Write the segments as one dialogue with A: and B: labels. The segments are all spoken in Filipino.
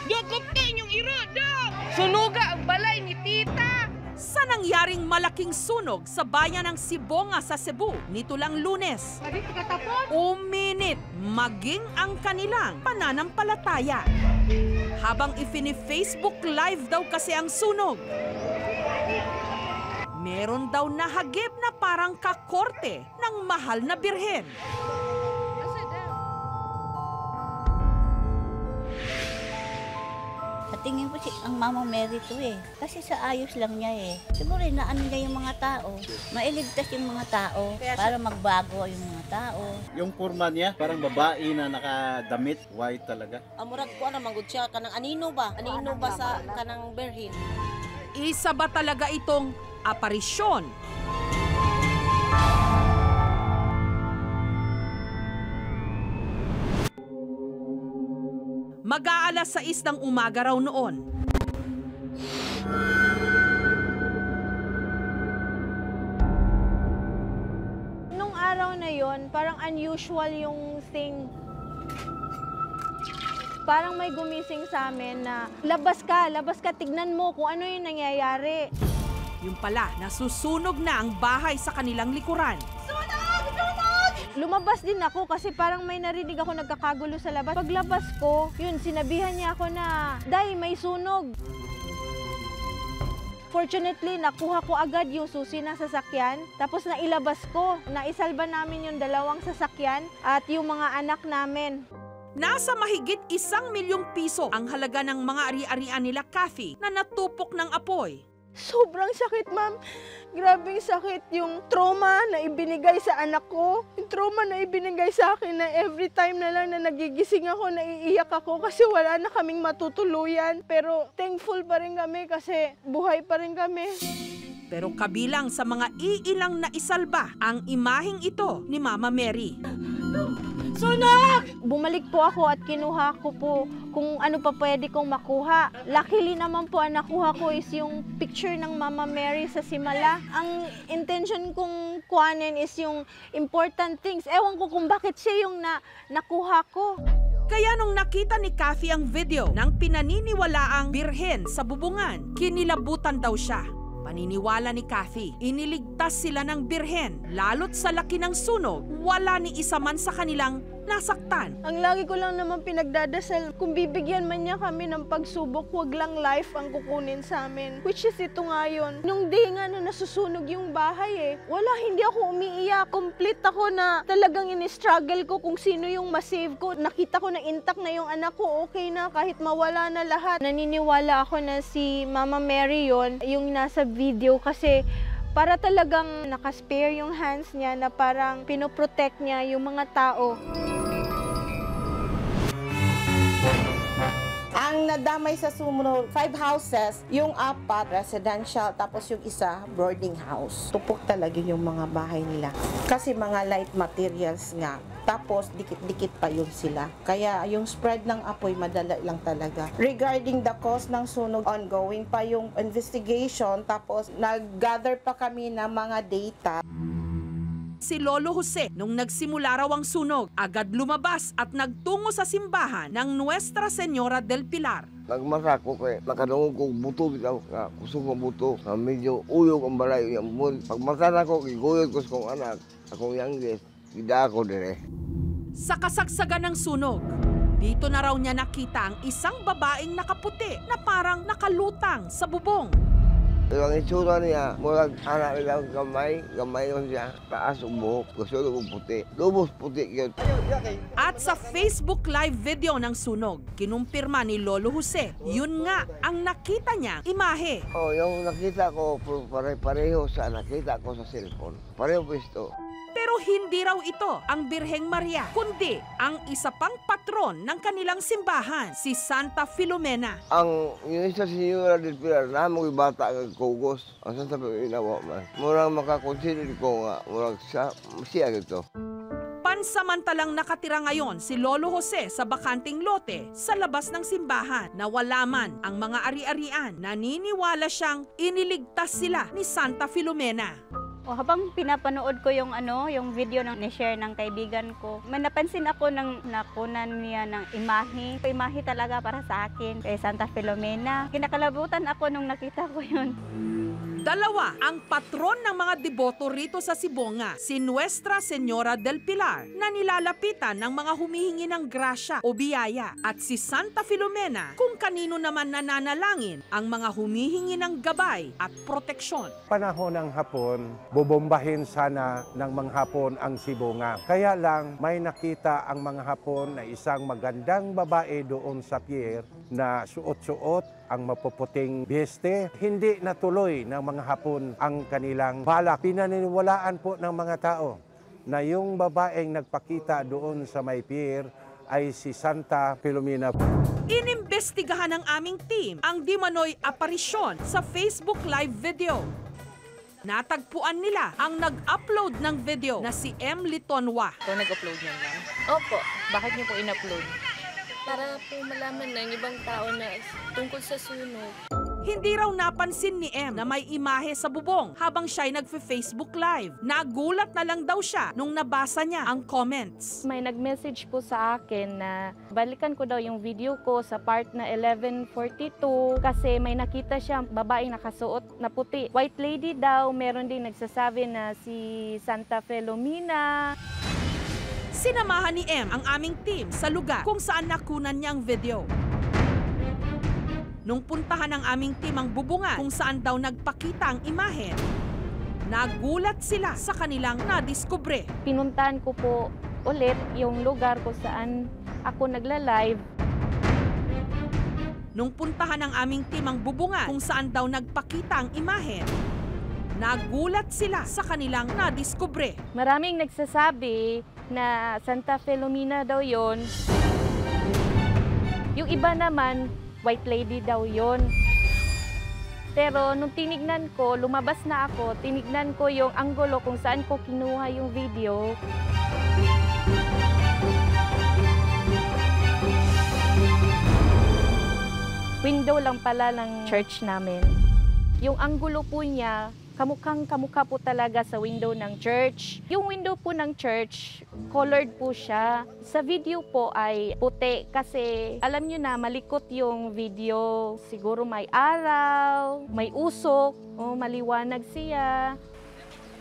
A: Dok, kuptain yung iro, Dok! Sunuga ang balay ni Tita!
B: Sa nangyaring malaking sunog sa bayan ng Sibonga sa Cebu nito lang Lunes, uminit maging ang kanilang pananampalataya. Habang ifini-Facebook Live daw kasi ang sunog, meron daw nahagip na parang kakorte ng mahal na birhen.
C: Tingin ko ang Mama Mary to eh. Kasi sa ayos lang niya eh. Siguro inaan niya yung mga tao. Mailigtas yung mga tao para magbago yung mga tao.
D: Yung forma niya, parang babae na nakadamit, white talaga.
E: Amurag ko na manggod siya kanang anino ba? Anino ba sa kanang berhin?
B: Isa ba talaga itong aparisyon? Mag-aalas 6 ng umaga raw noon.
F: Nung araw na yon, parang unusual yung thing. Parang may gumising sa amin na labas ka, tignan mo kung ano yung nangyayari.
B: Yung pala, nasusunog na ang bahay sa kanilang likuran.
F: Lumabas din ako kasi parang may narinig ako nagkakagulo sa labas. Paglabas ko, yun, sinabihan niya ako na, Day, may sunog. Fortunately, nakuha ko agad yung susi ng sasakyan. Tapos nailabas ko. Naisalba namin yung 2 sasakyan at yung mga anak namin.
B: Nasa mahigit 1 milyong piso ang halaga ng mga ari-arian nila Kathy na natupok ng apoy.
F: Sobrang sakit, ma'am. Grabing sakit yung trauma na ibinigay sa anak ko. Yung trauma na ibinigay sa akin na every time na lang na nagigising ako, naiiyak ako kasi wala na kaming matutuluyan. Pero thankful pa rin kami kasi buhay pa rin kami.
B: Pero kabilang sa mga iilang naisalba ang imaheng ito ni Mama Mary.
F: Sunog! Bumalik po ako at kinuha ko po kung ano pa pwede kong makuha. Luckily naman po ang nakuha ko is yung picture ng Mama Mary sa Simala. Ang intention kong kuhanin is yung important things. Ewan ko kung bakit siya yung nakuha ko.
B: Kaya nung nakita ni Kathy ang video ng pinaniniwalaang birhen sa bubungan, kinilabutan daw siya. Paniniwala ni Kathy, iniligtas sila ng birhen, lalo't sa laki ng sunog, wala ni isa man sa kanilang nasaktan.
F: Ang lagi ko lang naman pinagdadasal, kung bibigyan man niya kami ng pagsubok, wag lang life ang kukunin sa amin. Which is ito nga yun. Nung day nga na nasusunog yung bahay wala, hindi ako umiiyak. Complete ako na talagang in-struggle ko kung sino yung masave ko. Nakita ko na intact na yung anak ko, okay na kahit mawala na lahat. Naniniwala ako na si Mama Mary yon yung nasa video kasi para talagang nakaspare yung hands niya na parang pinoprotect niya yung mga tao.
E: Ang nadamay sa sumunod, 5 houses, yung 4 residential, tapos yung isa boarding house. Tupok talaga yung mga bahay nila. Kasi mga light materials nga. Tapos dikit-dikit pa yun sila. Kaya yung spread ng apoy madala lang talaga. Regarding the cause ng sunog, ongoing pa yung investigation. Tapos nag-gather pa kami ng mga data.
B: Si Lolo Jose, nung nagsimula raw ang sunog, agad lumabas at nagtungo sa simbahan ng Nuestra Señora del Pilar.
G: Nagmasa ko kay nakadungog kong buto bitaw nga kusog ng buto nga medyo uyog ang balay yung mun. Pagmasa na ko giguyod ko sa kong anak, akong youngest, gida ako dire.
B: Sa kasagsagan ng sunog, dito na raw niya nakita ang isang babaeng nakaputi na parang nakalutang sa bubong.
G: Ang itsura niya, murag anak nilang gamay yun siya, taas ang buhok, gusto ng puti, lubos puti yun.
B: At sa Facebook Live video ng sunog, kinumpirma ni Lolo Jose, yun nga ang nakita niya imahe.
G: Oh, yung nakita ko, pare-pareho sa nakita ko sa cellphone, pareho pwesto.
B: Pero hindi raw ito ang Birheng Maria, kundi ang isa pang patron ng kanilang simbahan, si Santa Filomena.
G: Ang yung isa Señora del Pilar, namang bata ang kugos, ang Santa Filomena man. Murang makakonsider ko nga, murang siya ito.
B: Pansamantalang nakatira ngayon si Lolo Jose sa bakanting lote sa labas ng simbahan na wala man ang mga ari-arian. Naniniwala siyang iniligtas sila ni Santa Filomena.
C: O, habang pinapanood ko yung yung video ng ni-share ng kaibigan ko, may napansin ako ng nakunan niya ng imahe. Imahe talaga para sa akin kay Santa Filomena. Kinakalabutan ako nung nakita ko yun.
B: Dalawa ang patron ng mga deboto rito sa Sibonga, si Nuestra Señora del Pilar, na nilalapitan ng mga humihingi ng grasya o biyaya, at si Santa Filomena kung kanino naman nananalangin ang mga humihingi ng gabay at proteksyon.
H: Panahon ng hapon, bubombahin sana ng mga Hapon ang Sibonga. Kaya lang may nakita ang mga Hapon na isang magandang babae doon sa pier na suot-suot ang mapuputing beste. Hindi natuloy ng mga Hapon ang kanilang balak. Pinaniniwalaan po ng mga tao na yung babaeng nagpakita doon sa may pier ay si Santa Filomena.
B: Inimbestigahan ng aming team ang di manoy aparisyon sa Facebook Live video. Natagpuan nila ang nag-upload ng video na si M. Litonwa.
A: Ito nag-upload niyan lang? Opo. Bakit niyo po in-upload? Para po malaman ng ibang tao na tungkol sa sunog.
B: Hindi raw napansin ni M na may imahe sa bubong habang siya'y nagfe-Facebook Live. Nagulat na lang daw siya nung nabasa niya ang comments.
I: May nag-message po sa akin na balikan ko daw yung video ko sa part na 11:42 kasi may nakita siya babaeng nakasuot na puti. White lady daw, meron din nagsasabi na si Santa Filomena.
B: Sinamahan ni M ang aming team sa lugar kung saan nakunan niya ang video. Nung puntahan ng aming team ang bubungan kung saan daw nagpakita ang imahe, nagulat sila sa kanilang nadiskubre.
I: Pinuntahan ko po ulit yung lugar kung saan ako nagla-live.
B: Nung puntahan ng aming team ang bubungan kung saan daw nagpakita ang imahe, nagulat sila sa kanilang nadiskubre.
I: Maraming nagsasabi na Santa Filomena daw yon. Yung iba naman, white lady daw yon. Pero nung tinignan ko, lumabas na ako, tinignan ko yung anggulo kung saan ko kinuha yung video. Window lang pala ng church namin. Yung anggulo po niya, kamukha po talaga sa window ng church. Yung window po ng church, colored po siya. Sa video po ay puti kasi alam nyo na malikot yung video. Siguro may araw, may usok, maliwanag siya.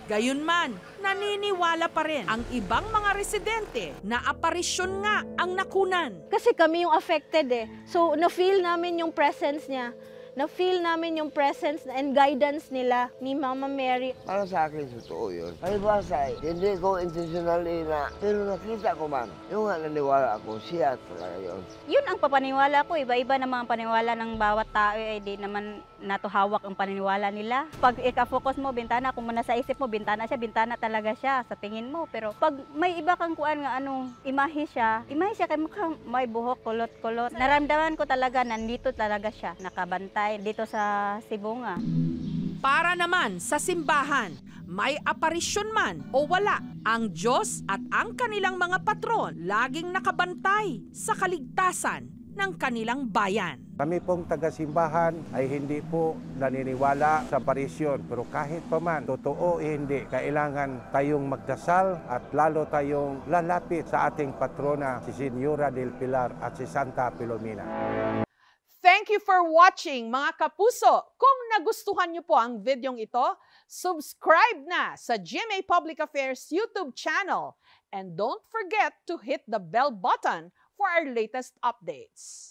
B: Gayunman, naniniwala pa rin ang ibang mga residente na aparisyon nga ang nakunan.
F: Kasi kami yung affected eh. So, na-feel namin yung presence niya. Na-feel namin yung presence and guidance nila ni Mama Mary.
G: Para sa akin, totoo yun. Palibasa hindi ko intentionally na, pero nakita ko man. Yung nga naniwala ako, siya talaga yun.
C: Yun ang papaniwala ko. Iba-iba naman ang paniwala ng bawat tao. Di naman natuhawak ang paniniwala nila. Pag ika-focus mo, bintana. Kung nasa isip mo, bintana siya. Bintana talaga siya sa tingin mo. Pero pag may iba kang kuan nga imahe siya kay mukhang may buhok, kulot-kulot. Naramdaman ko talaga, nandito talaga siya. Nakabantay dito sa Sibonga.
B: Para naman sa simbahan, may aparisyon man o wala, ang Diyos at ang kanilang mga patron laging nakabantay sa kaligtasan ng kanilang bayan.
H: Kami pong taga-simbahan ay hindi po naniniwala sa aparisyon. Pero kahit pa man, totoo hindi, kailangan tayong magdasal at lalo tayong lalapit sa ating patrona, si Señora del Pilar at si Santa Filomena.
B: Thank you for watching, mga kapuso. Kung nagustuhan niyo po ang videong ito, subscribe na sa GMA Public Affairs YouTube channel. And don't forget to hit the bell button for our latest updates.